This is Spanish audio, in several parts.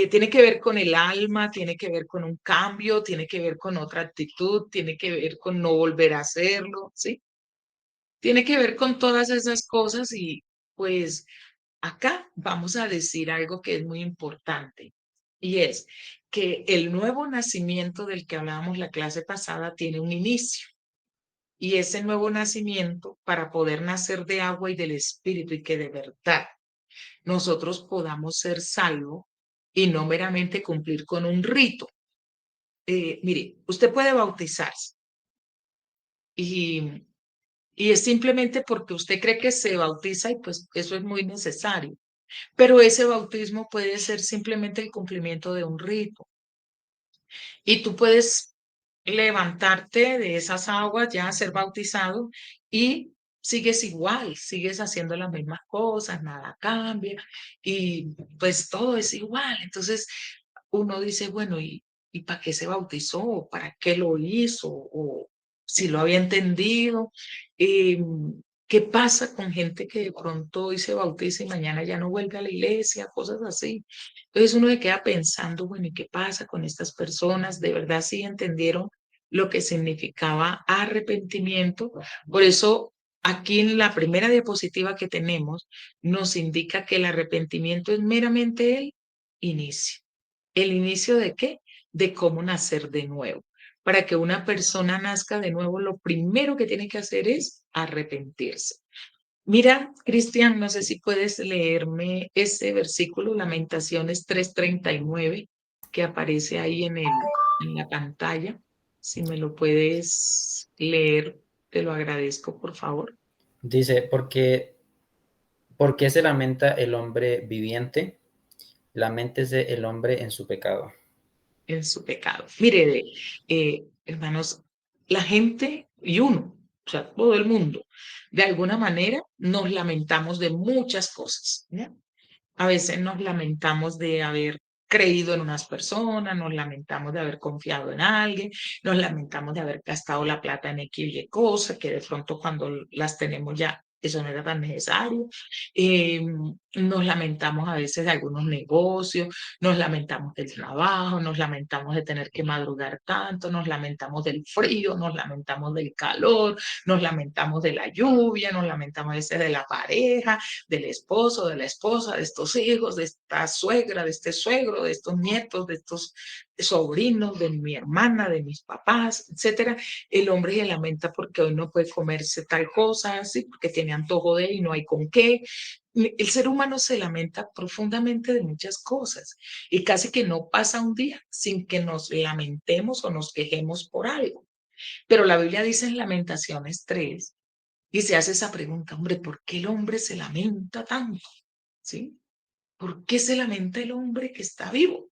tiene que ver con el alma, tiene que ver con un cambio, tiene que ver con otra actitud, tiene que ver con no volver a hacerlo, ¿sí? Tiene que ver con todas esas cosas y pues acá vamos a decir algo que es muy importante y es que el nuevo nacimiento del que hablábamos la clase pasada tiene un inicio y ese nuevo nacimiento para poder nacer de agua y del espíritu y que de verdad nosotros podamos ser salvos y no meramente cumplir con un rito. Mire, usted puede bautizarse y, y es simplemente porque usted cree que se bautiza y pues eso es muy necesario. Pero ese bautismo puede ser simplemente el cumplimiento de un rito. Y tú puedes levantarte de esas aguas, ya ser bautizado y sigues igual, sigues haciendo las mismas cosas, nada cambia y pues todo es igual. Entonces uno dice, bueno, ¿y para qué se bautizó? ¿Para qué lo hizo? O si lo había entendido. Eh, ¿Qué pasa con gente que de pronto hoy se bautiza y mañana ya no vuelve a la iglesia? Cosas así. Entonces uno se queda pensando, bueno, ¿y qué pasa con estas personas? ¿De verdad sí entendieron lo que significaba arrepentimiento? Por eso aquí en la primera diapositiva que tenemos nos indica que el arrepentimiento es meramente el inicio. ¿El inicio de qué? De cómo nacer de nuevo. Para que una persona nazca de nuevo, lo primero que tiene que hacer es arrepentirse. Mira, Cristian, no sé si puedes leerme ese versículo, Lamentaciones 3:39, que aparece ahí en la pantalla. Si me lo puedes leer, te lo agradezco, por favor, Dice, ¿por qué se lamenta el hombre viviente? Laméntese el hombre en su pecado. en su pecado. Mire, hermanos, la gente y uno, o sea, todo el mundo, de alguna manera nos lamentamos de muchas cosas, ¿ya? A veces nos lamentamos de haber creído en unas personas, nos lamentamos de haber confiado en alguien, nos lamentamos de haber gastado la plata en X y cosas que de pronto cuando las tenemos ya, eso no era tan necesario. Nos lamentamos a veces de algunos negocios, nos lamentamos del trabajo, nos lamentamos de tener que madrugar tanto, nos lamentamos del frío, nos lamentamos del calor, nos lamentamos de la lluvia, nos lamentamos a veces de la pareja, del esposo, de la esposa, de estos hijos, de esta suegra, de este suegro, de estos nietos, de estos sobrinos, de mi hermana, de mis papás, etcétera. El hombre se lamenta porque hoy no puede comerse tal cosa, así, porque tiene antojo de y no hay con qué. El ser humano se lamenta profundamente de muchas cosas y casi que no pasa un día sin que nos lamentemos o nos quejemos por algo. Pero la Biblia dice en Lamentaciones 3 y se hace esa pregunta, hombre, ¿por qué el hombre se lamenta tanto? ¿Sí? ¿Por qué se lamenta el hombre que está vivo?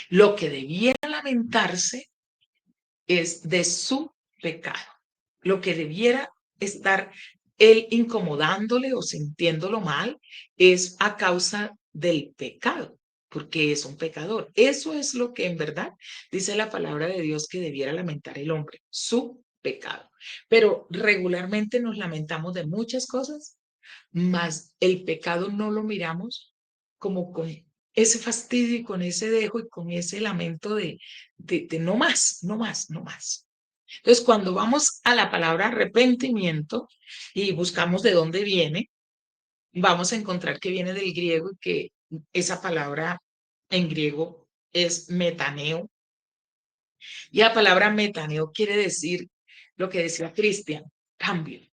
Lo que debiera lamentarse es de su pecado. Lo que debiera estar él incomodándole o sintiéndolo mal es a causa del pecado, porque es un pecador. Eso es lo que en verdad dice la palabra de Dios que debiera lamentar el hombre, su pecado. Pero regularmente nos lamentamos de muchas cosas, más el pecado no lo miramos como con ese fastidio y con ese dejo y con ese lamento de no más, no más, no más. Entonces, cuando vamos a la palabra arrepentimiento y buscamos de dónde viene, vamos a encontrar que viene del griego y que esa palabra en griego es metaneo. Y la palabra metaneo quiere decir lo que decía Cristian, cambio.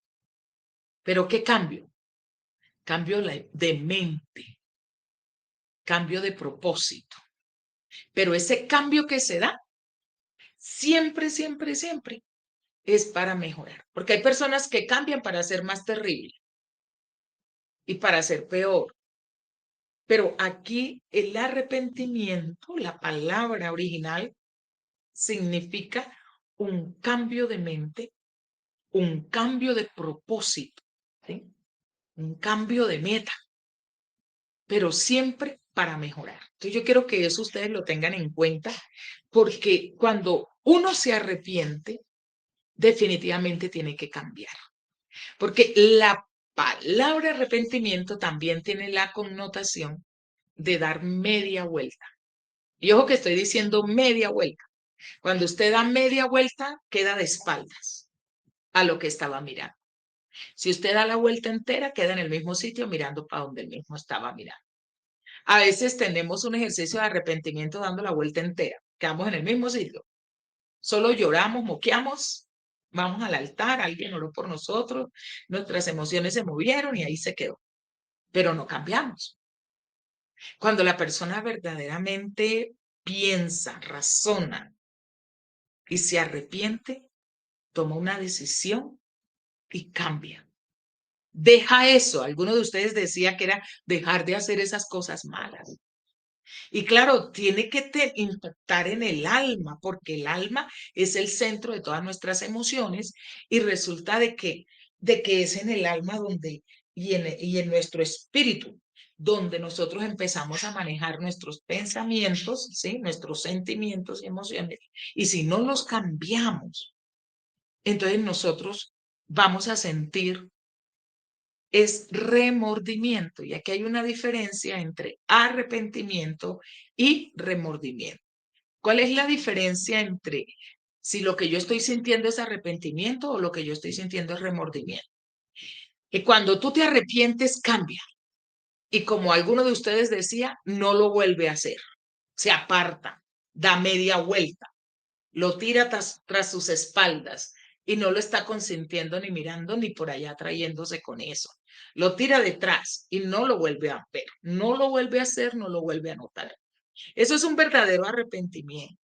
¿Pero qué cambio? Cambio de mente, cambio de propósito. Pero ese cambio que se da siempre, siempre, siempre es para mejorar. Porque hay personas que cambian para ser más terrible y para ser peor. Pero aquí el arrepentimiento, la palabra original, significa un cambio de mente, un cambio de propósito, ¿sí? Un cambio de meta, pero siempre para mejorar. Entonces yo quiero que eso ustedes lo tengan en cuenta, porque cuando uno se arrepiente, definitivamente tiene que cambiar. Porque la palabra arrepentimiento también tiene la connotación de dar media vuelta. Y ojo que estoy diciendo media vuelta. Cuando usted da media vuelta, queda de espaldas a lo que estaba mirando. Si usted da la vuelta entera, queda en el mismo sitio mirando para donde él mismo estaba mirando. A veces tenemos un ejercicio de arrepentimiento dando la vuelta entera. Quedamos en el mismo sitio. Solo lloramos, moqueamos, vamos al altar, alguien oró por nosotros, nuestras emociones se movieron y ahí se quedó. Pero no cambiamos. Cuando la persona verdaderamente piensa, razona y se arrepiente, toma una decisión y cambia. Deja eso. Alguno de ustedes decía que era dejar de hacer esas cosas malas. Y claro, tiene que impactar en el alma, porque el alma es el centro de todas nuestras emociones y resulta de que es en el alma donde, y en nuestro espíritu, donde nosotros empezamos a manejar nuestros pensamientos, ¿sí? Nuestros sentimientos y emociones. Y si no los cambiamos, entonces nosotros vamos a sentir es remordimiento. Y aquí hay una diferencia entre arrepentimiento y remordimiento. ¿Cuál es la diferencia entre si lo que yo estoy sintiendo es arrepentimiento o lo que yo estoy sintiendo es remordimiento? Que cuando tú te arrepientes, cambia. Y como alguno de ustedes decía, no lo vuelve a hacer. Se aparta, da media vuelta, lo tira tras sus espaldas y no lo está consintiendo ni mirando ni por allá trayéndose con eso. Lo tira detrás y no lo vuelve a ver, no lo vuelve a hacer, no lo vuelve a notar. Eso es un verdadero arrepentimiento.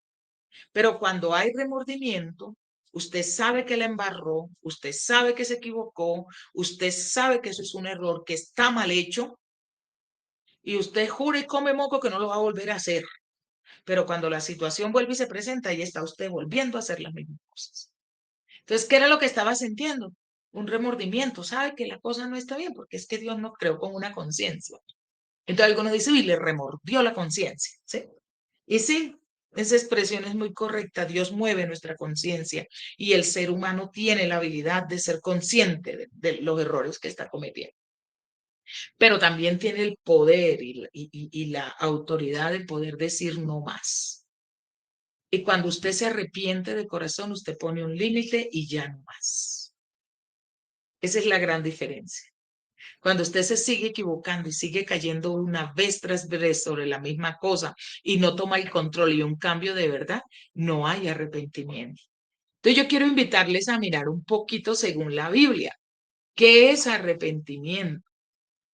Pero cuando hay remordimiento, usted sabe que la embarró, usted sabe que se equivocó, usted sabe que eso es un error, que está mal hecho y usted jura y come moco que no lo va a volver a hacer. Pero cuando la situación vuelve y se presenta, ahí está usted volviendo a hacer las mismas cosas. Entonces, ¿qué era lo que estaba sintiendo? Un remordimiento, sabe que la cosa no está bien, porque es que Dios nos creó con una conciencia. Entonces algunos dicen, y le remordió la conciencia, ¿sí? Y sí, esa expresión es muy correcta. Dios mueve nuestra conciencia y el ser humano tiene la habilidad de ser consciente de los errores que está cometiendo. Pero también tiene el poder y la autoridad de poder decir no más. Y cuando usted se arrepiente de corazón, usted pone un límite y ya no más. Esa es la gran diferencia. Cuando usted se sigue equivocando y sigue cayendo una vez tras vez sobre la misma cosa y no toma el control y un cambio de verdad, no hay arrepentimiento. Entonces yo quiero invitarles a mirar un poquito según la Biblia. ¿Qué es arrepentimiento?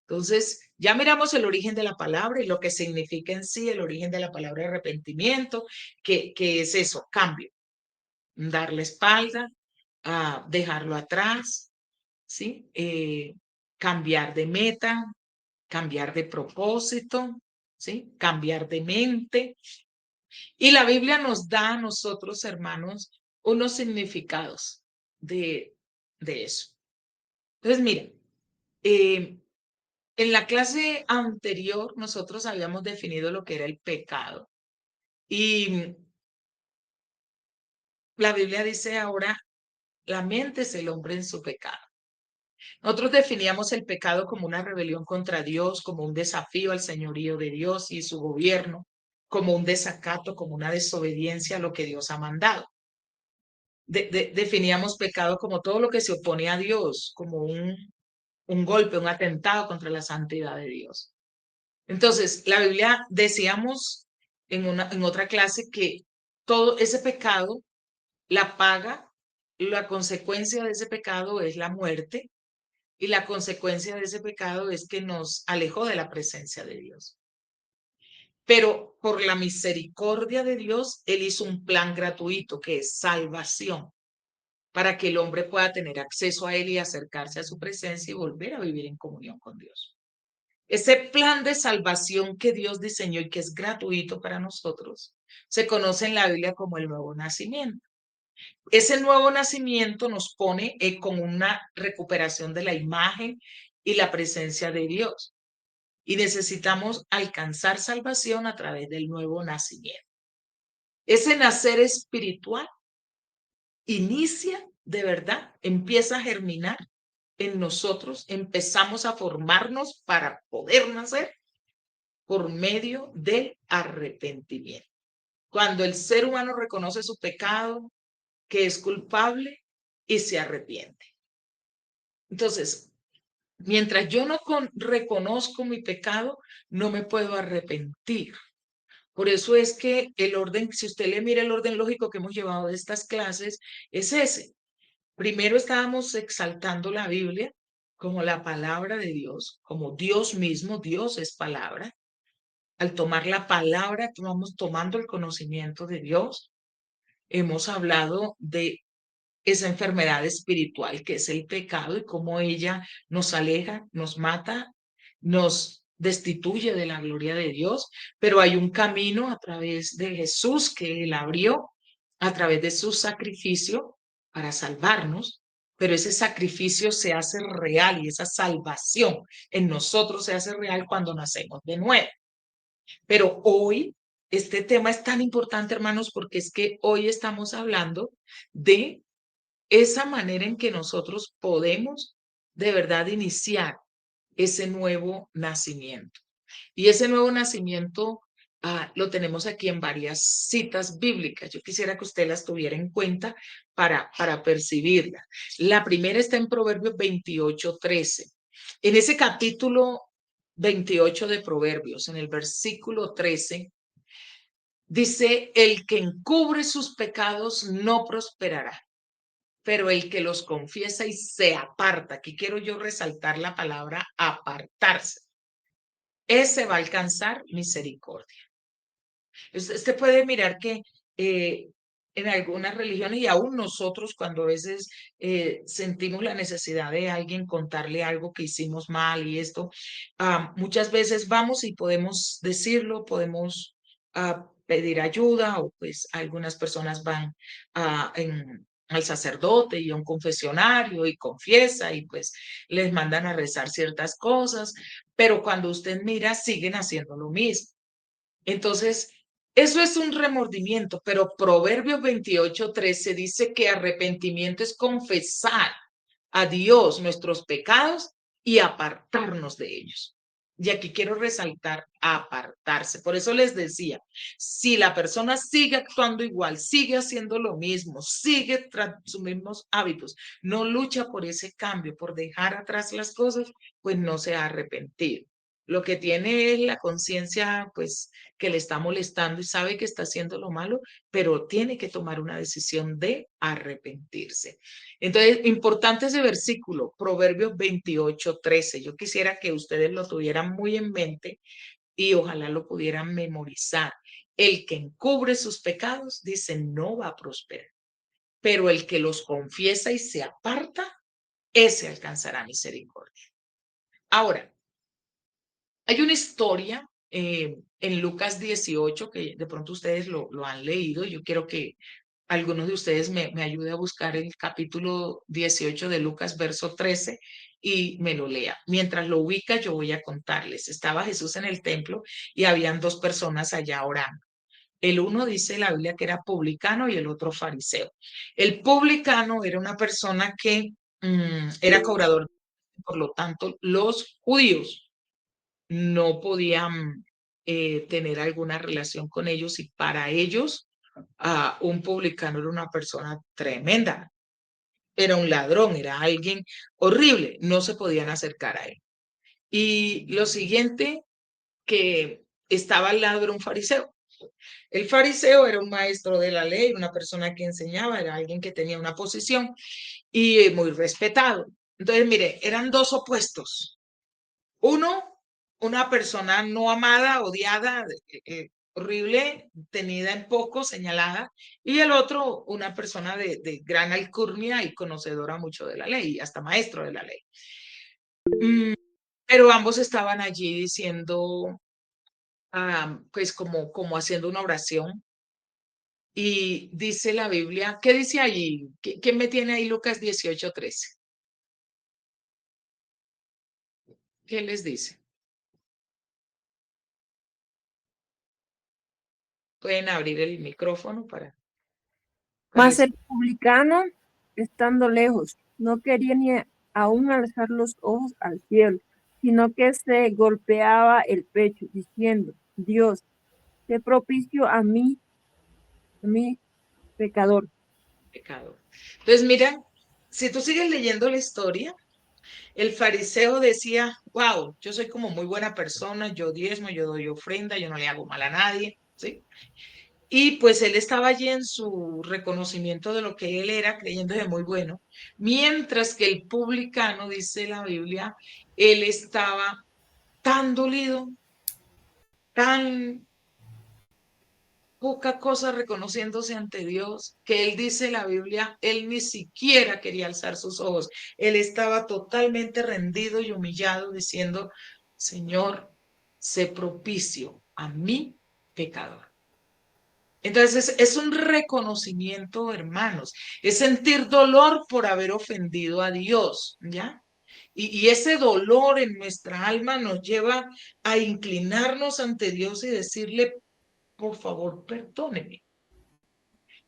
Entonces, ya miramos el origen de la palabra y lo que significa en sí el origen de la palabra arrepentimiento, que es eso, cambio, dar la espalda, dejarlo atrás, ¿sí? Cambiar de meta, cambiar de propósito, ¿sí? Cambiar de mente. Y la Biblia nos da a nosotros, hermanos, unos significados de eso. Entonces, miren, en la clase anterior nosotros habíamos definido lo que era el pecado. Y la Biblia dice ahora, la mente es el hombre en su pecado. Nosotros definíamos el pecado como una rebelión contra Dios, como un desafío al señorío de Dios y su gobierno, como un desacato, como una desobediencia a lo que Dios ha mandado. Definíamos pecado como todo lo que se opone a Dios, como un golpe, un atentado contra la santidad de Dios. Entonces, la Biblia decíamos en otra clase que todo ese pecado, la paga, la consecuencia de ese pecado es la muerte. Y la consecuencia de ese pecado es que nos alejó de la presencia de Dios. Pero por la misericordia de Dios, Él hizo un plan gratuito que es salvación, para que el hombre pueda tener acceso a Él y acercarse a su presencia y volver a vivir en comunión con Dios. Ese plan de salvación que Dios diseñó y que es gratuito para nosotros, se conoce en la Biblia como el nuevo nacimiento. Ese nuevo nacimiento nos pone con una recuperación de la imagen y la presencia de Dios. Y necesitamos alcanzar salvación a través del nuevo nacimiento. Ese nacer espiritual inicia de verdad, empieza a germinar en nosotros, empezamos a formarnos para poder nacer por medio del arrepentimiento. Cuando el ser humano reconoce su pecado, que es culpable y se arrepiente. Entonces, mientras yo no reconozco mi pecado, no me puedo arrepentir. Por eso es que el orden, si usted le mira el orden lógico que hemos llevado de estas clases, es ese. Primero estábamos exaltando la Biblia como la palabra de Dios, como Dios mismo, Dios es palabra. Al tomar la palabra, vamos tomando el conocimiento de Dios. Hemos hablado de esa enfermedad espiritual que es el pecado y cómo ella nos aleja, nos mata, nos destituye de la gloria de Dios, pero hay un camino a través de Jesús que Él abrió, a través de su sacrificio para salvarnos, pero ese sacrificio se hace real y esa salvación en nosotros se hace real cuando nacemos de nuevo. Pero hoy este tema es tan importante, hermanos, porque es que hoy estamos hablando de esa manera en que nosotros podemos de verdad iniciar ese nuevo nacimiento. Y ese nuevo nacimiento lo tenemos aquí en varias citas bíblicas. Yo quisiera que usted las tuviera en cuenta para percibirla. La primera está en Proverbios 28:13. En ese capítulo 28 de Proverbios, en el versículo 13, dice, el que encubre sus pecados no prosperará, pero el que los confiesa y se aparta, aquí quiero yo resaltar la palabra apartarse, ese va a alcanzar misericordia. Usted puede mirar que en algunas religiones y aún nosotros cuando a veces sentimos la necesidad de alguien contarle algo que hicimos mal y esto, muchas veces vamos y podemos decirlo, podemos pedir ayuda o pues algunas personas van al sacerdote y a un confesionario y confiesa y pues les mandan a rezar ciertas cosas, pero cuando usted mira siguen haciendo lo mismo. Entonces, eso es un remordimiento, pero Proverbios 28:13 dice que arrepentimiento es confesar a Dios nuestros pecados y apartarnos de ellos. Y aquí quiero resaltar apartarse. Por eso les decía, si la persona sigue actuando igual, sigue haciendo lo mismo, sigue sus mismos hábitos, no lucha por ese cambio, por dejar atrás las cosas, pues no se ha arrepentido. Lo que tiene es la conciencia, pues, que le está molestando y sabe que está haciendo lo malo, pero tiene que tomar una decisión de arrepentirse. Entonces, importante ese versículo, Proverbios 28:13. Yo quisiera que ustedes lo tuvieran muy en mente y ojalá lo pudieran memorizar. El que encubre sus pecados, dice, no va a prosperar, pero el que los confiesa y se aparta, ese alcanzará misericordia. Ahora, hay una historia en Lucas 18 que de pronto ustedes lo han leído. Yo quiero que algunos de ustedes me ayude a buscar el capítulo 18 de Lucas, verso 13, y me lo lea. Mientras lo ubica, yo voy a contarles. Estaba Jesús en el templo y habían dos personas allá orando. El uno dice la Biblia que era publicano y el otro fariseo. El publicano era una persona que era cobrador, por lo tanto, los judíos no podían tener alguna relación con ellos y para ellos un publicano era una persona tremenda, era un ladrón, era alguien horrible, no se podían acercar a él. Y lo siguiente que estaba al lado era un fariseo. El fariseo era un maestro de la ley, una persona que enseñaba, era alguien que tenía una posición y muy respetado. Entonces, mire, eran dos opuestos. Uno, una persona no amada, odiada, horrible, tenida en poco, señalada, y el otro, una persona de gran alcurnia y conocedora mucho de la ley, hasta maestro de la ley. Pero ambos estaban allí diciendo, pues como haciendo una oración, y dice la Biblia, ¿qué dice allí? ¿Qué me tiene ahí Lucas 18:13? ¿Qué les dice? Pueden abrir el micrófono para Mas el publicano, estando lejos, no quería ni aún alzar los ojos al cielo, sino que se golpeaba el pecho, diciendo, Dios, sé propicio a mí, pecador. Pecado. Entonces, mira, si tú sigues leyendo la historia, el fariseo decía, wow, yo soy como muy buena persona, yo diezmo, yo doy ofrenda, yo no le hago mal a nadie, ¿sí? Y pues él estaba allí en su reconocimiento de lo que él era, creyéndose muy bueno, mientras que el publicano, dice la Biblia, él estaba tan dolido, tan poca cosa reconociéndose ante Dios, que él dice en la Biblia, él ni siquiera quería alzar sus ojos, él estaba totalmente rendido y humillado, diciendo, Señor, sé propicio a mi pecador. Entonces es un reconocimiento, hermanos, es sentir dolor por haber ofendido a Dios, ¿ya? Y ese dolor en nuestra alma nos lleva a inclinarnos ante Dios y decirle, por favor, perdóneme.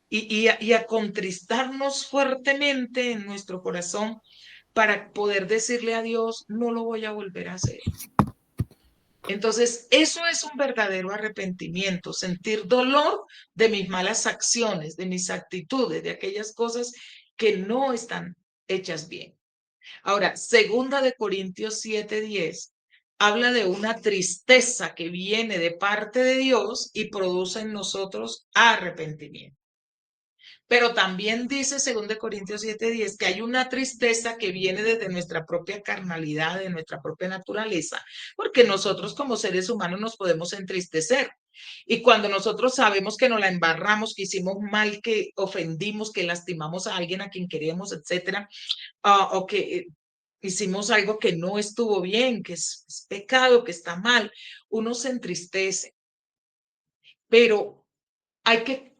Y a contristarnos fuertemente en nuestro corazón para poder decirle a Dios, no lo voy a volver a hacer. Entonces, eso es un verdadero arrepentimiento, sentir dolor de mis malas acciones, de mis actitudes, de aquellas cosas que no están hechas bien. Ahora, segunda de Corintios 7:10 habla de una tristeza que viene de parte de Dios y produce en nosotros arrepentimiento. Pero también dice 2 Corintios 7:10 que hay una tristeza que viene desde nuestra propia carnalidad, de nuestra propia naturaleza, porque nosotros como seres humanos nos podemos entristecer. Y cuando nosotros sabemos que nos la embarramos, que hicimos mal, que ofendimos, que lastimamos a alguien a quien queremos, etcétera, o que hicimos algo que no estuvo bien, que es pecado, que está mal, uno se entristece. Pero hay que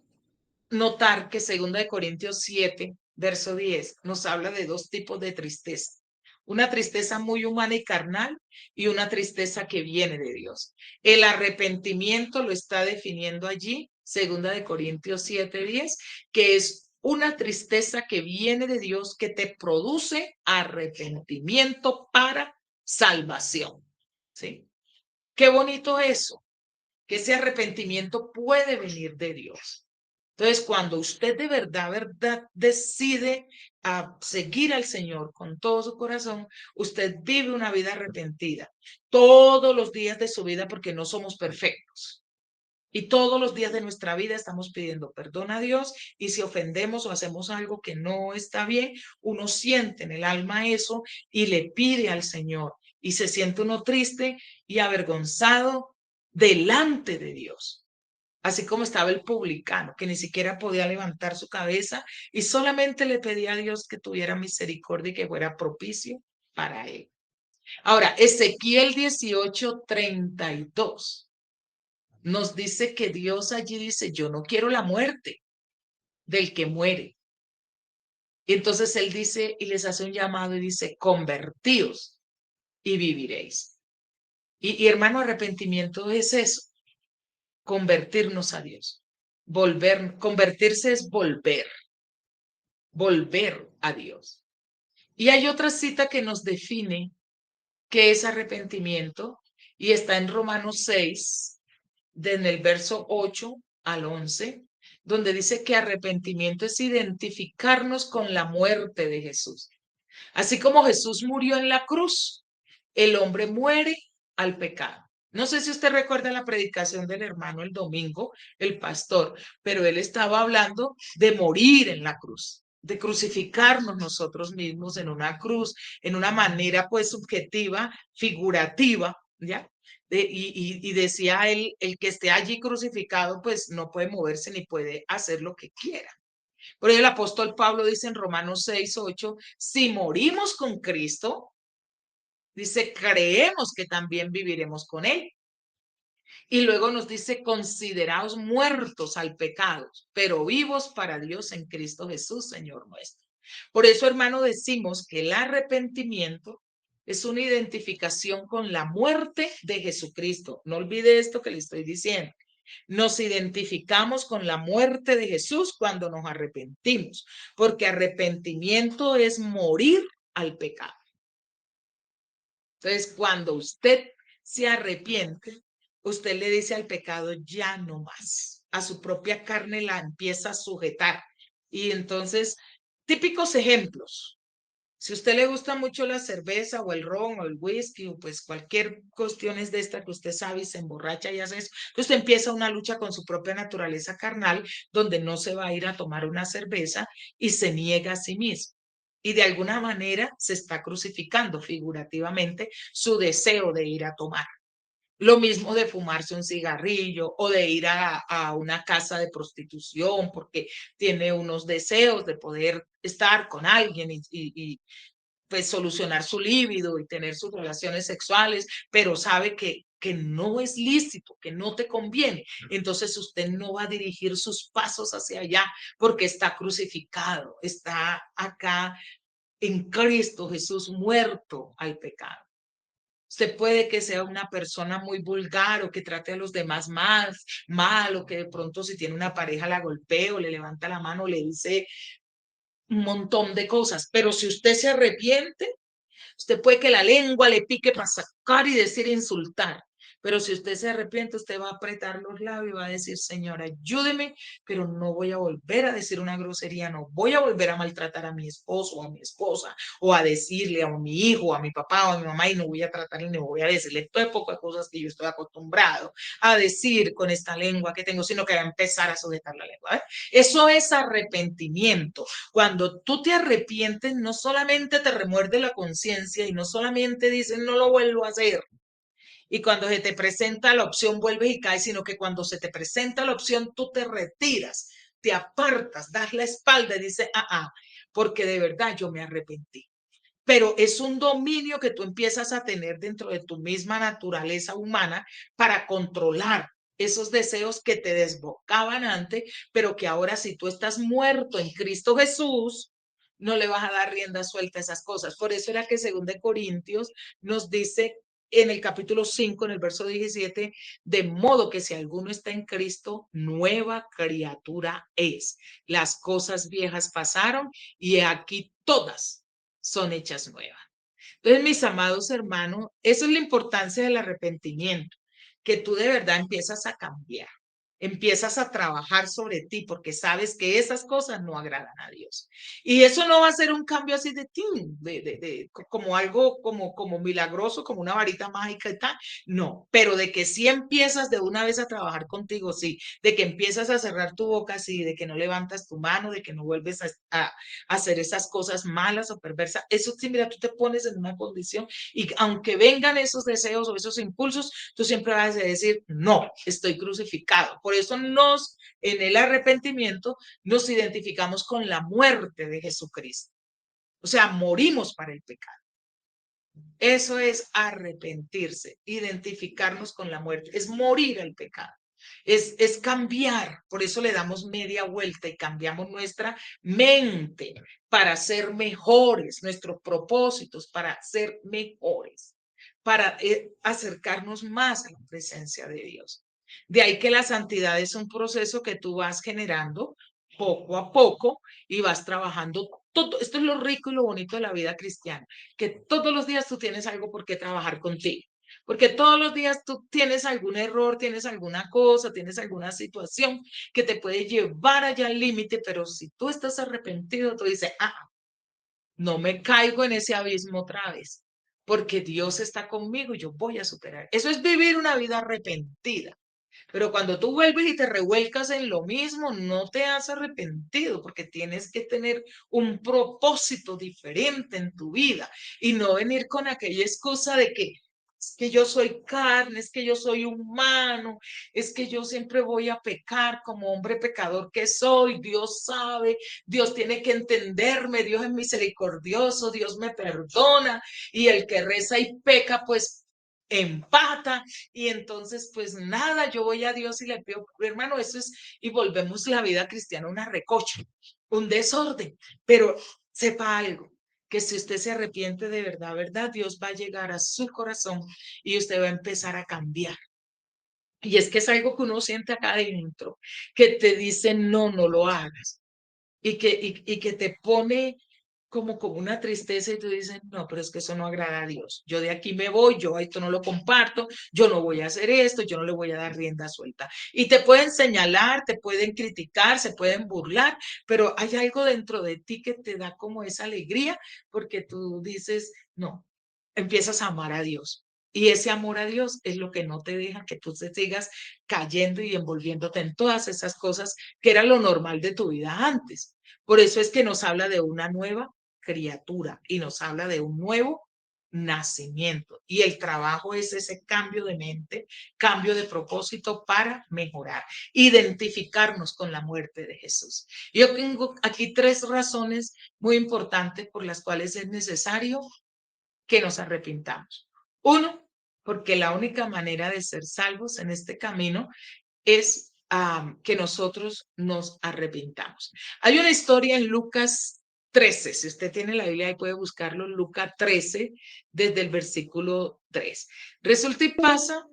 notar que 2 Corintios 7, verso 10, nos habla de dos tipos de tristeza. Una tristeza muy humana y carnal y una tristeza que viene de Dios. El arrepentimiento lo está definiendo allí, 2 Corintios 7:10, que es una tristeza que viene de Dios que te produce arrepentimiento para salvación. ¿Sí? Qué bonito eso, que ese arrepentimiento puede venir de Dios. Entonces, cuando usted de verdad, verdad, decide a seguir al Señor con todo su corazón, usted vive una vida arrepentida todos los días de su vida porque no somos perfectos. Y todos los días de nuestra vida estamos pidiendo perdón a Dios y si ofendemos o hacemos algo que no está bien, uno siente en el alma eso y le pide al Señor y se siente uno triste y avergonzado delante de Dios. Así como estaba el publicano, que ni siquiera podía levantar su cabeza y solamente le pedía a Dios que tuviera misericordia y que fuera propicio para él. Ahora, Ezequiel 18:32 nos dice que Dios allí dice, yo no quiero la muerte del que muere. Y entonces él dice y les hace un llamado y dice, convertíos y viviréis. Y hermano, arrepentimiento es eso, convertirnos a Dios. Convertirse es volver a Dios. Y hay otra cita que nos define qué es arrepentimiento y está en Romanos 6, en el verso 8 al 11, donde dice que arrepentimiento es identificarnos con la muerte de Jesús. Así como Jesús murió en la cruz, el hombre muere al pecado. No sé si usted recuerda la predicación del hermano el domingo, el pastor, pero él estaba hablando de morir en la cruz, de crucificarnos nosotros mismos en una cruz, en una manera pues subjetiva, figurativa, ¿ya? Y decía él, el que esté allí crucificado pues no puede moverse ni puede hacer lo que quiera. Por ello el apóstol Pablo dice en Romanos 6:8, si morimos con Cristo, dice, creemos que también viviremos con él. Y luego nos dice, consideraos muertos al pecado, pero vivos para Dios en Cristo Jesús, Señor nuestro. Por eso, hermano, decimos que el arrepentimiento es una identificación con la muerte de Jesucristo. No olvide esto que le estoy diciendo. Nos identificamos con la muerte de Jesús cuando nos arrepentimos, porque arrepentimiento es morir al pecado. Entonces, cuando usted se arrepiente, usted le dice al pecado, ya no más. A su propia carne la empieza a sujetar. Y entonces, típicos ejemplos. Si a usted le gusta mucho la cerveza o el ron o el whisky o pues cualquier cuestión es de esta que usted sabe y se emborracha y hace eso, usted empieza una lucha con su propia naturaleza carnal donde no se va a ir a tomar una cerveza y se niega a sí mismo. Y de alguna manera se está crucificando figurativamente su deseo de ir a tomar. Lo mismo de fumarse un cigarrillo o de ir a una casa de prostitución porque tiene unos deseos de poder estar con alguien y pues solucionar su líbido y tener sus relaciones sexuales, pero sabe que no es lícito, que no te conviene. Entonces usted no va a dirigir sus pasos hacia allá porque está crucificado, está acá en Cristo Jesús muerto al pecado. Usted puede que sea una persona muy vulgar o que trate a los demás mal o que de pronto si tiene una pareja la golpee o le levanta la mano, le dice un montón de cosas, pero si usted se arrepiente, usted puede que la lengua le pique para sacar y decir insultar, pero si usted se arrepiente, usted va a apretar los labios y va a decir, Señor, ayúdeme, pero no voy a volver a decir una grosería, no voy a volver a maltratar a mi esposo o a mi esposa, o a decirle a mi hijo, a mi papá o a mi mamá, y no voy a tratarle, no voy a decirle todo poco de cosas que yo estoy acostumbrado a decir con esta lengua que tengo, sino que va a empezar a sujetar la lengua. ¿Eh? Eso es arrepentimiento. Cuando tú te arrepientes, no solamente te remuerde la conciencia y no solamente dices, no lo vuelvo a hacer. Y cuando se te presenta la opción, vuelves y caes, sino que cuando se te presenta la opción, tú te retiras, te apartas, das la espalda y dices, porque de verdad yo me arrepentí. Pero es un dominio que tú empiezas a tener dentro de tu misma naturaleza humana para controlar esos deseos que te desbocaban antes, pero que ahora si tú estás muerto en Cristo Jesús, no le vas a dar rienda suelta a esas cosas. Por eso era que según de Corintios nos dice en el capítulo 5, en el verso 17, de modo que si alguno está en Cristo, nueva criatura es. Las cosas viejas pasaron y aquí todas son hechas nuevas. Entonces, mis amados hermanos, eso es la importancia del arrepentimiento, que tú de verdad empiezas a cambiar, empiezas a trabajar sobre ti porque sabes que esas cosas no agradan a Dios. Y eso no va a ser un cambio así de ti, como algo como milagroso, como una varita mágica y tal. No, pero de que sí empiezas de una vez a trabajar contigo, sí, de que empiezas a cerrar tu boca, sí, de que no levantas tu mano, de que no vuelves a hacer esas cosas malas o perversas. Eso sí, mira, tú te pones en una condición y aunque vengan esos deseos o esos impulsos, tú siempre vas a decir, no, estoy crucificado. Por eso en el arrepentimiento, nos identificamos con la muerte de Jesucristo. O sea, morimos para el pecado. Eso es arrepentirse, identificarnos con la muerte, es morir al pecado. Es cambiar, por eso le damos media vuelta y cambiamos nuestra mente para ser mejores, nuestros propósitos para ser mejores, para acercarnos más a la presencia de Dios. De ahí que la santidad es un proceso que tú vas generando poco a poco y vas trabajando todo. Esto es lo rico y lo bonito de la vida cristiana, que todos los días tú tienes algo por qué trabajar contigo. Porque todos los días tú tienes algún error, tienes alguna cosa, tienes alguna situación que te puede llevar allá al límite, pero si tú estás arrepentido, tú dices, no me caigo en ese abismo otra vez, porque Dios está conmigo y yo voy a superar. Eso es vivir una vida arrepentida. Pero cuando tú vuelves y te revuelcas en lo mismo, no te has arrepentido porque tienes que tener un propósito diferente en tu vida y no venir con aquella excusa de que es que yo soy carne, es que yo soy humano, es que yo siempre voy a pecar como hombre pecador que soy. Dios sabe, Dios tiene que entenderme, Dios es misericordioso, Dios me perdona y el que reza y peca, pues empata y entonces pues nada, yo voy a Dios y le pido, hermano, eso es, y volvemos la vida cristiana una recocha, un desorden, pero sepa algo, que si usted se arrepiente de verdad, verdad, Dios va a llegar a su corazón y usted va a empezar a cambiar. Y es que es algo que uno siente acá adentro, que te dice, no, no lo hagas. Y que te pone como con una tristeza y tú dices, no, pero es que eso no agrada a Dios. Yo de aquí me voy, yo esto no lo comparto, yo no voy a hacer esto, yo no le voy a dar rienda suelta. Y te pueden señalar, te pueden criticar, se pueden burlar, pero hay algo dentro de ti que te da como esa alegría porque tú dices, no, empiezas a amar a Dios. Y ese amor a Dios es lo que no te deja que tú te sigas cayendo y envolviéndote en todas esas cosas que era lo normal de tu vida antes. Por eso es que nos habla de una nueva criatura y nos habla de un nuevo nacimiento. Y el trabajo es ese cambio de mente, cambio de propósito para mejorar, identificarnos con la muerte de Jesús. Yo tengo aquí tres razones muy importantes por las cuales es necesario que nos arrepintamos. Uno, porque la única manera de ser salvos en este camino es que nosotros nos arrepintamos. Hay una historia en Lucas 13, si usted tiene la Biblia ahí puede buscarlo, Lucas 13, desde el versículo 3. Resulta y pasa,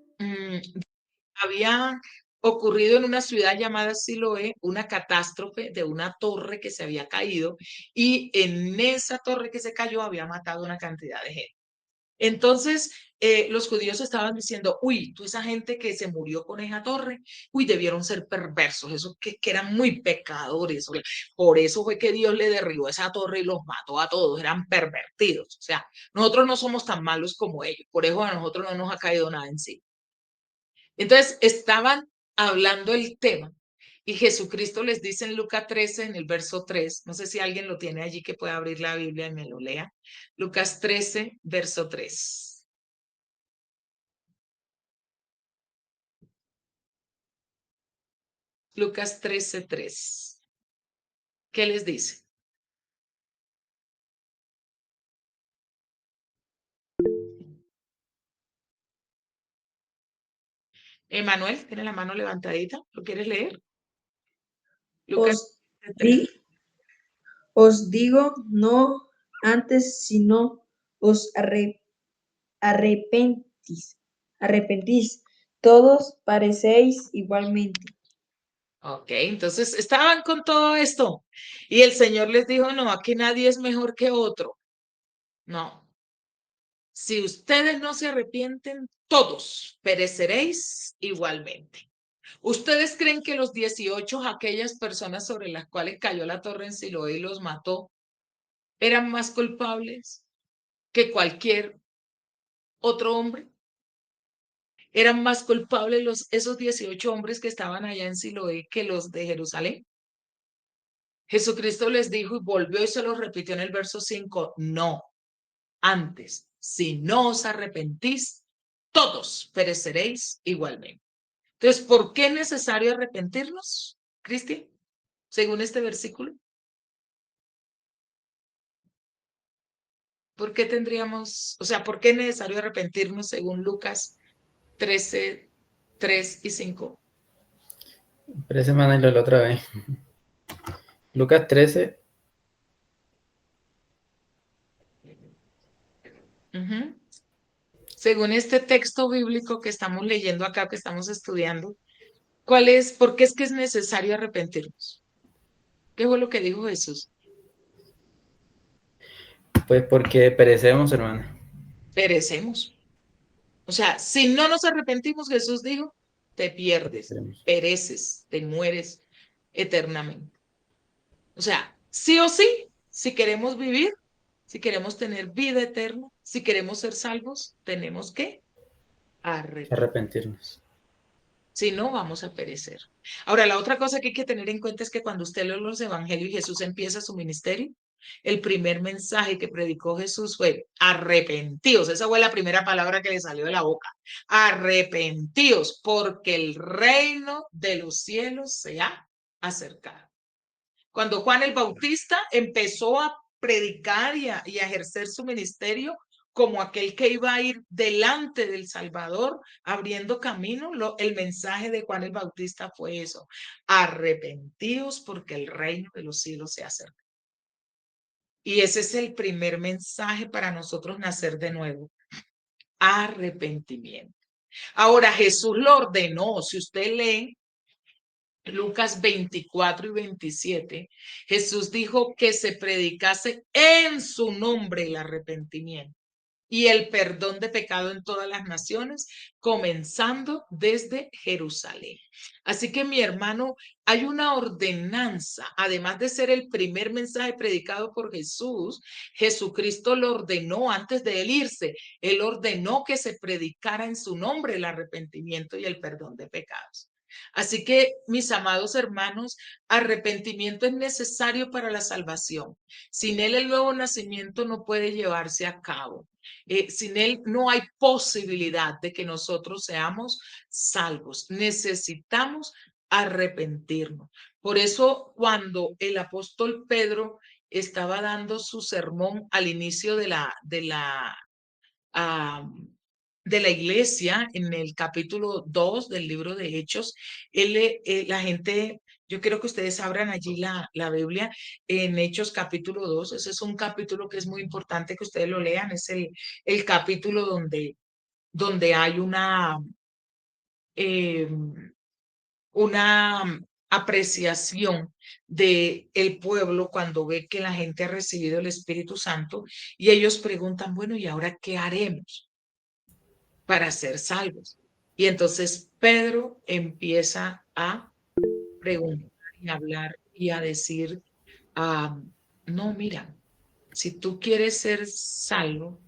había ocurrido en una ciudad llamada Siloé una catástrofe de una torre que se había caído y en esa torre que se cayó había matado una cantidad de gente. Entonces, los judíos estaban diciendo, uy, tú esa gente que se murió con esa torre, uy, debieron ser perversos, eso que eran muy pecadores. Por eso fue que Dios le derribó esa torre y los mató a todos, eran pervertidos. O sea, nosotros no somos tan malos como ellos, por eso a nosotros no nos ha caído nada en sí. Entonces, estaban hablando el tema y Jesucristo les dice en Lucas 13, en el verso 3, no sé si alguien lo tiene allí que pueda abrir la Biblia y me lo lea. Lucas 13, verso 3. Lucas 13, 3. ¿Qué les dice? Emanuel, tiene la mano levantadita. ¿Lo quieres leer? Lucas Os, 13, 3. di- os digo, no antes, sino os arrepentís, todos parecéis igualmente. Ok, entonces estaban con todo esto y el Señor les dijo, no, aquí nadie es mejor que otro. No, si ustedes no se arrepienten, todos pereceréis igualmente. ¿Ustedes creen que los 18, aquellas personas sobre las cuales cayó la torre en Siloé y los mató, eran más culpables que cualquier otro hombre? ¿Eran más culpables esos 18 hombres que estaban allá en Siloé que los de Jerusalén? Jesucristo les dijo y volvió y se lo repitió en el verso 5, no, antes, si no os arrepentís, todos pereceréis igualmente. Entonces, ¿por qué es necesario arrepentirnos, Cristian? Según este versículo. ¿Por qué tendríamos, o sea, por qué es necesario arrepentirnos según Lucas 13, 3 y 5? Pero ese man la otra vez. Lucas 13, Según este texto bíblico que estamos leyendo acá, que estamos estudiando, por qué es que es necesario arrepentirnos? ¿Qué fue lo que dijo Jesús? pues porque perecemos, hermano. Perecemos. O sea, si no nos arrepentimos, Jesús dijo, te pierdes, Perecemos. pereces, te mueres eternamente. O sea, sí o sí, si queremos vivir, si queremos tener vida eterna, si queremos ser salvos, tenemos que arrepentirnos. Arrepentirnos. Si no, vamos a perecer. Ahora, la otra cosa que hay que tener en cuenta es que cuando usted lee los evangelios y Jesús empieza su ministerio, el primer mensaje que predicó Jesús fue arrepentíos. Esa fue la primera palabra que le salió de la boca. Arrepentíos, porque el reino de los cielos se ha acercado. Cuando Juan el Bautista empezó a predicar y a ejercer su ministerio como aquel que iba a ir delante del Salvador, abriendo camino, el mensaje de Juan el Bautista fue eso: arrepentíos porque el reino de los cielos se acerca. Y ese es el primer mensaje para nosotros nacer de nuevo: arrepentimiento. Ahora, Jesús lo ordenó. Si usted lee Lucas 24 y 27, Jesús dijo que se predicase en su nombre el arrepentimiento y el perdón de pecado en todas las naciones, comenzando desde Jerusalén. Así que mi hermano, hay una ordenanza, además de ser el primer mensaje predicado por Jesús, Jesucristo lo ordenó antes de él irse, él ordenó que se predicara en su nombre el arrepentimiento y el perdón de pecados. Así que, mis amados hermanos, arrepentimiento es necesario para la salvación. Sin él el nuevo nacimiento no puede llevarse a cabo. Sin él no hay posibilidad de que nosotros seamos salvos. Necesitamos arrepentirnos. Por eso, cuando el apóstol Pedro estaba dando su sermón al inicio ah, de la iglesia, en el capítulo 2 del libro de Hechos, la gente, yo quiero que ustedes abran allí la Biblia en Hechos capítulo 2. Ese es un capítulo que es muy importante que ustedes lo lean. Es el capítulo donde hay eh, una apreciación de el pueblo cuando ve que la gente ha recibido el Espíritu Santo y ellos preguntan, bueno, ¿y ahora qué haremos para ser salvos? Y entonces Pedro empieza a preguntar y a hablar y a decir, no, mira, si tú quieres ser salvo,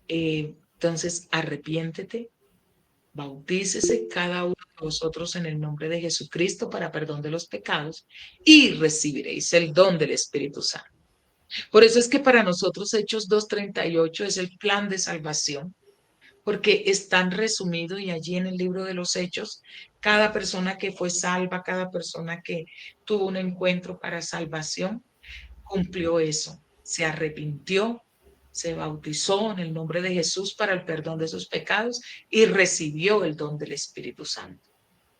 entonces arrepiéntete, bautícese cada uno de vosotros en el nombre de Jesucristo para perdón de los pecados y recibiréis el don del Espíritu Santo. Por eso es que para nosotros Hechos 2:38 es el plan de salvación, porque es tan resumido y allí en el libro de los Hechos, cada persona que fue salva, cada persona que tuvo un encuentro para salvación, cumplió eso, se arrepintió, se bautizó en el nombre de Jesús para el perdón de sus pecados y recibió el don del Espíritu Santo.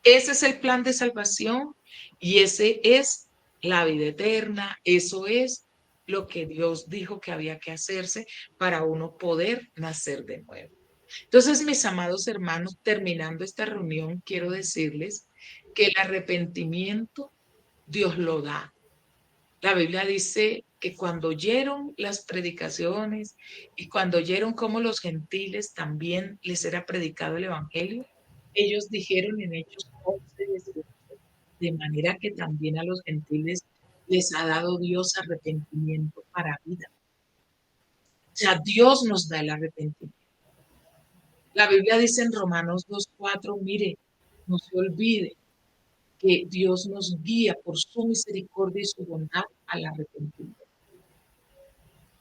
Ese es el plan de salvación y ese es la vida eterna, eso es lo que Dios dijo que había que hacerse para uno poder nacer de nuevo. Entonces, mis amados hermanos, terminando esta reunión, quiero decirles que el arrepentimiento Dios lo da. La Biblia dice que cuando oyeron las predicaciones y cuando oyeron cómo los gentiles también les era predicado el evangelio, ellos dijeron en Hechos 11, de manera que también a los gentiles les ha dado Dios arrepentimiento para vida. O sea, Dios nos da el arrepentimiento. La Biblia dice en Romanos 2:4, mire, no se olvide que Dios nos guía por su misericordia y su bondad al arrepentimiento.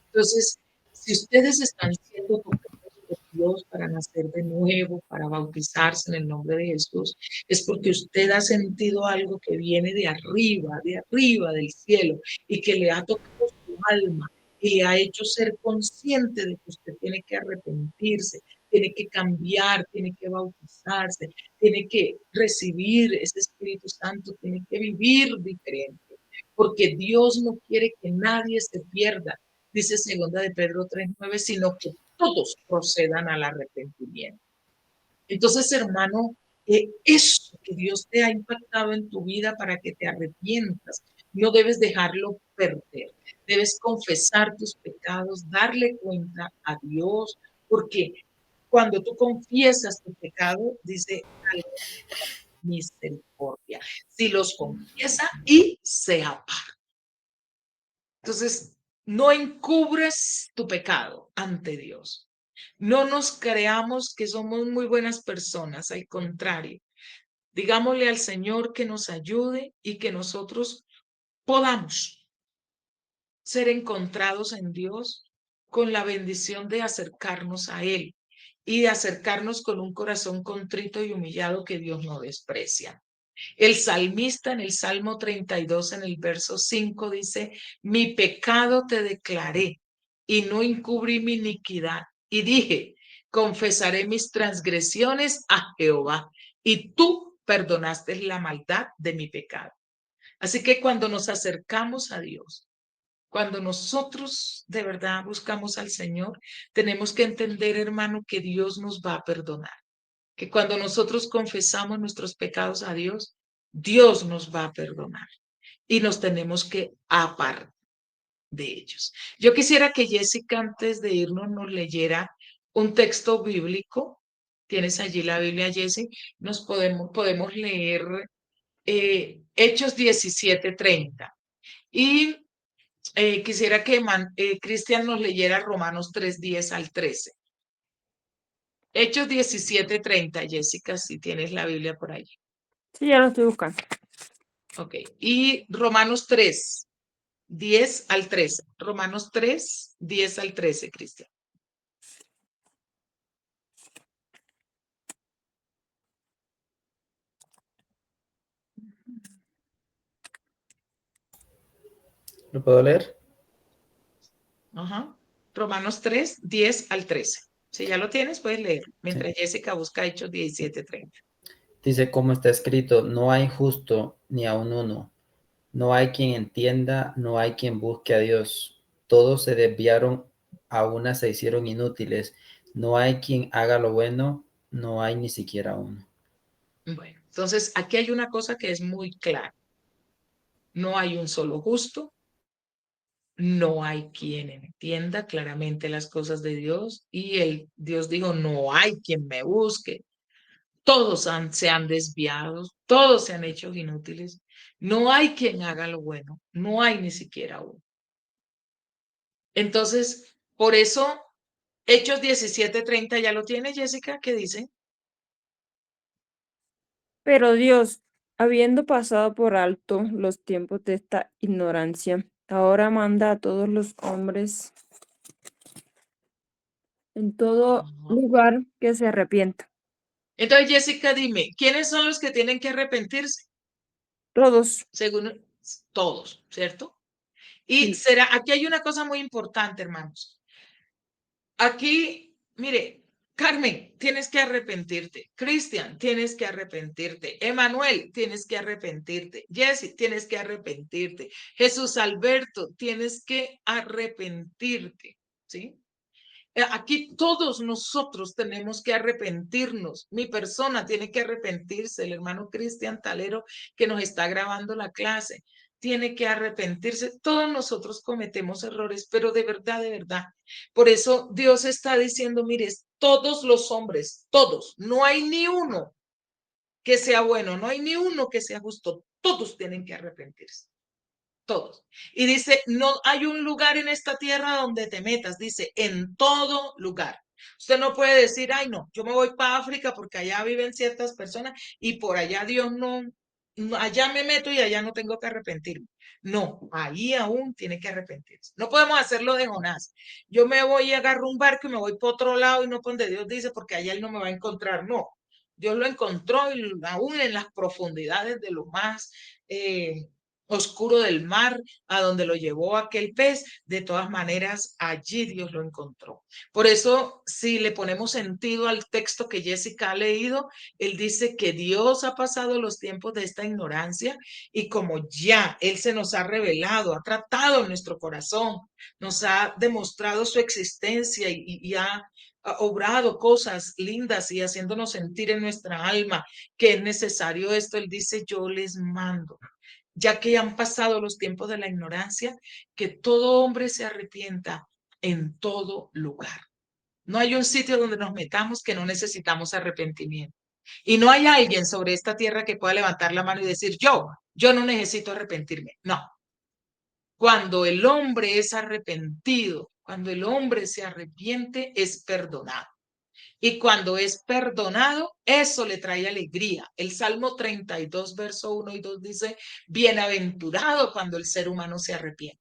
Entonces, si ustedes están siendo tocados por Dios para nacer de nuevo, para bautizarse en el nombre de Jesús, es porque usted ha sentido algo que viene de arriba del cielo, y que le ha tocado su alma y le ha hecho ser consciente de que usted tiene que arrepentirse, tiene que cambiar, tiene que bautizarse, tiene que recibir ese Espíritu Santo, tiene que vivir diferente, porque Dios no quiere que nadie se pierda, dice segunda de Pedro 3:9, sino que todos procedan al arrepentimiento. Entonces, hermano, eso que Dios te ha impactado en tu vida para que te arrepientas, no debes dejarlo perder. Debes confesar tus pecados, darle cuenta a Dios, porque cuando tú confiesas tu pecado, dice misericordia. Si los confiesa y se aparta. Entonces, no encubres tu pecado ante Dios. No nos creamos que somos muy buenas personas, al contrario. Digámosle al Señor que nos ayude y que nosotros podamos ser encontrados en Dios con la bendición de acercarnos a Él y de acercarnos con un corazón contrito y humillado que Dios no desprecia. El salmista en el Salmo 32, en el verso 5, dice, mi pecado te declaré y no encubrí mi iniquidad. Y dije, confesaré mis transgresiones a Jehová y tú perdonaste la maldad de mi pecado. Así que cuando nos acercamos a Dios, cuando nosotros de verdad buscamos al Señor, tenemos que entender, hermano, que Dios nos va a perdonar, que cuando nosotros confesamos nuestros pecados a Dios, Dios nos va a perdonar y nos tenemos que apartar de ellos. Yo quisiera que Jessica, antes de irnos, nos leyera un texto bíblico. Tienes allí la Biblia, Jessie. Podemos leer Hechos 17:30. Y quisiera que Cristian nos leyera Romanos 3:10 al 13. Hechos 17:30, Jessica, si tienes la Biblia por allí. Sí, ya lo estoy buscando. Ok. Y Romanos 3:10 al 13. Romanos 3:10 al 13, Cristian. ¿Lo puedo leer? Ajá. Romanos 3:10 al 13. Si ya lo tienes, puedes leer. Sí. Mientras Jessica busca Hechos 17:30. Dice, como está escrito, no hay justo ni aun uno. No hay quien entienda, no hay quien busque a Dios. Todos se desviaron, a una se hicieron inútiles. No hay quien haga lo bueno, no hay ni siquiera uno. Bueno, entonces aquí hay una cosa que es muy clara. No hay un solo justo, no hay quien entienda claramente las cosas de Dios y Dios dijo, no hay quien me busque. Todos se han desviado, todos se han hecho inútiles. No hay quien haga lo bueno, no hay ni siquiera uno. Entonces, por eso, Hechos 17:30 ya lo tiene, Jessica, ¿qué dice? Pero Dios, habiendo pasado por alto los tiempos de esta ignorancia, ahora manda a todos los hombres en todo Ajá. lugar que se arrepientan. Entonces, Jessica, dime, ¿quiénes son los que tienen que arrepentirse? Todos. Según todos, ¿cierto? Y Sí. aquí hay una cosa muy importante, hermanos. Aquí, mire, Carmen, tienes que arrepentirte. Cristian, tienes que arrepentirte. Emanuel, tienes que arrepentirte. Jesse, tienes que arrepentirte. Jesús Alberto, tienes que arrepentirte. ¿Sí? Aquí todos nosotros tenemos que arrepentirnos. Mi persona tiene que arrepentirse. El hermano Cristian Talero, que nos está grabando la clase, tiene que arrepentirse. Todos nosotros cometemos errores, pero de verdad, de verdad. Por eso Dios está diciendo, mire, todos los hombres, todos, no hay ni uno que sea bueno, no hay ni uno que sea justo. Todos tienen que arrepentirse. Todos. Y dice, no hay un lugar en esta tierra donde te metas, dice, en todo lugar. Usted no puede decir, ay, no, yo me voy para África porque allá viven ciertas personas y por allá Dios no, allá me meto y allá no tengo que arrepentirme. No, ahí aún tiene que arrepentirse. No podemos hacerlo de Jonás. Yo me voy a agarrar un barco y me voy para otro lado y no por donde Dios dice porque allá él no me va a encontrar. No, Dios lo encontró y aún en las profundidades de lo más oscuro del mar, a donde lo llevó aquel pez, de todas maneras, allí Dios lo encontró. Por eso, si le ponemos sentido al texto que Jessica ha leído, él dice que Dios ha pasado los tiempos de esta ignorancia y como ya Él se nos ha revelado, ha tratado en nuestro corazón, nos ha demostrado su existencia y ha obrado cosas lindas y haciéndonos sentir en nuestra alma que es necesario esto, Él dice, yo les mando ya que han pasado los tiempos de la ignorancia, que todo hombre se arrepienta en todo lugar. No hay un sitio donde nos metamos que no necesitamos arrepentimiento. Y no hay alguien sobre esta tierra que pueda levantar la mano y decir, yo no necesito arrepentirme. No. Cuando el hombre es arrepentido, cuando el hombre se arrepiente, es perdonado. Y cuando es perdonado, eso le trae alegría. El Salmo 32, verso 1 y 2 dice, bienaventurado cuando el ser humano se arrepiente.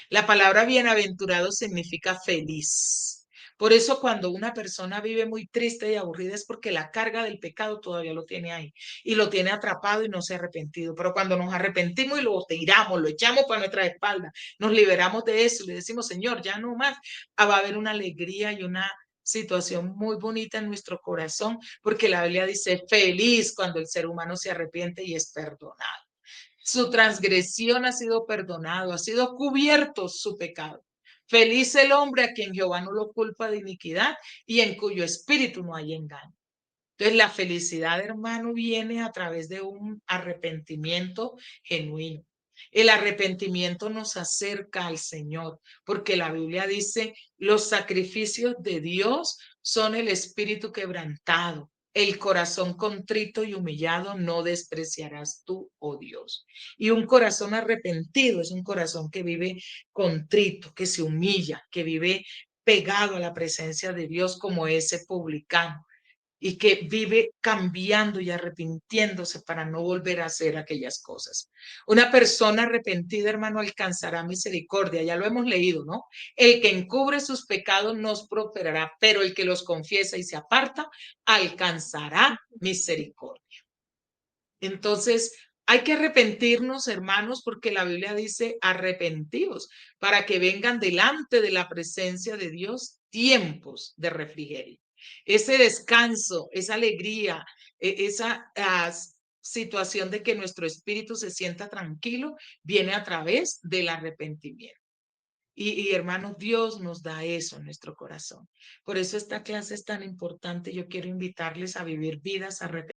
La palabra bienaventurado significa feliz. Por eso cuando una persona vive muy triste y aburrida es porque la carga del pecado todavía lo tiene ahí y lo tiene atrapado y no se ha arrepentido. Pero cuando nos arrepentimos y lo tiramos, lo echamos para nuestra espalda, nos liberamos de eso y le decimos, Señor, ya no más, va a haber una alegría y una situación muy bonita en nuestro corazón, porque la Biblia dice feliz cuando el ser humano se arrepiente y es perdonado. Su transgresión ha sido perdonado, ha sido cubierto su pecado. Feliz el hombre a quien Jehová no lo culpa de iniquidad y en cuyo espíritu no hay engaño. Entonces, la felicidad, hermano, viene a través de un arrepentimiento genuino. El arrepentimiento nos acerca al Señor, porque la Biblia dice, los sacrificios de Dios son el espíritu quebrantado, el corazón contrito y humillado no despreciarás tú, oh Dios. Y un corazón arrepentido es un corazón que vive contrito, que se humilla, que vive pegado a la presencia de Dios como ese publicano y que vive cambiando y arrepintiéndose para no volver a hacer aquellas cosas. Una persona arrepentida, hermano, alcanzará misericordia, ya lo hemos leído, ¿no? El que encubre sus pecados nos prosperará, pero el que los confiesa y se aparta alcanzará misericordia. Entonces, hay que arrepentirnos, hermanos, porque la Biblia dice arrepentidos para que vengan delante de la presencia de Dios tiempos de refrigerio. Ese descanso, esa alegría, esa situación de que nuestro espíritu se sienta tranquilo, viene a través del arrepentimiento. Hermanos, Dios nos da eso en nuestro corazón. Por eso esta clase es tan importante. Yo quiero invitarles a vivir vidas arrepentidas.